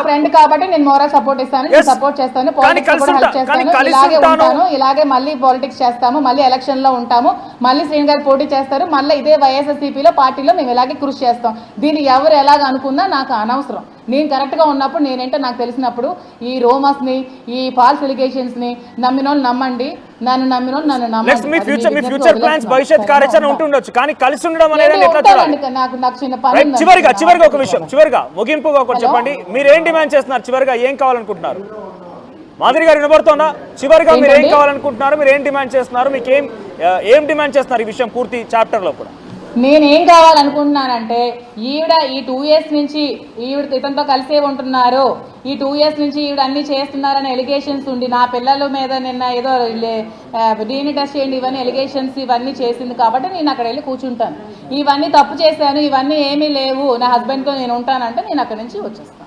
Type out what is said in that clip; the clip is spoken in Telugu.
ఫ్రెండ్ కాబట్టి నేను మోరల్ సపోర్ట్ ఇస్తాను, నేను సపోర్ట్ చేస్తాను, పాలిటిక్స్ కూడా హెల్ప్ చేస్తాను, ఇలాగే ఉంటాను, ఇలాగే మళ్ళీ పాలిటిక్స్ చేస్తాము, మళ్ళీ ఎలక్షన్ లో ఉంటాము, మళ్ళీ శ్రీని గారు పోటీ చేస్తారు, మళ్ళీ ఇదే వైఎస్ఆర్సీపీలో పార్టీలో మేము ఇలాగే కృషి చేస్తాం. దీన్ని ఎవరు ఎలాగ అనుకున్నా నాకు అనవసరం. నేను కరెక్ట్గా ఉన్నప్పుడు, నేనేంటో నాకు తెలిసినప్పుడు ఈ రోమర్స్ని, ఈ ఫాల్స్ ఎలిగేషన్స్ని నమ్మినోళ్ళు నమ్మండి, నన్ను నమ్మినోళ్ళు నన్ను నమ్మండి. భవిష్యత్ కార్యాచరణ ఉంటుండొచ్చు, కానీ కలిసి ఉండడం అనేది నాకు చిన్న పని. చివరిగా ఒక విషయం, చివరిగా ముగింపుగా ఒకటి చెప్పండి, మీరు ఏం డిమాండ్ చేస్తున్నారు? చివరిగా ఏం కావాలనుకుంటున్నారు? మాధురి గారు వినబడుతోందా? చివరిగా మీరు ఏం కావాలనుకుంటున్నారు, మీరు ఏం డిమాండ్ చేస్తున్నారు, మీకు ఏం డిమాండ్ చేస్తున్నారు ఈ విషయం పూర్తి చాప్టర్ లో కూడా? నేనేం కావాలనుకుంటున్నానంటే, ఈవిడ ఈ 2 years నుంచి ఈవిడ ఇతనితో కలిసే ఉంటున్నారు, ఈ 2 years నుంచి ఈవిడ అన్ని చేస్తున్నారని ఎలిగేషన్స్ ఉండి, నా పిల్లల మీద నిన్న ఏదో డీఎన్ఏ టెస్ట్ చేయండి ఇవన్నీ ఎలిగేషన్స్ ఇవన్నీ చేసింది కాబట్టి నేను అక్కడ వెళ్ళి కూర్చుంటాను. ఇవన్నీ తప్పు చేశాను, ఇవన్నీ ఏమీ లేవు, నా హస్బెండ్తో నేను ఉంటానంటే నేను అక్కడి నుంచి వచ్చేస్తాను.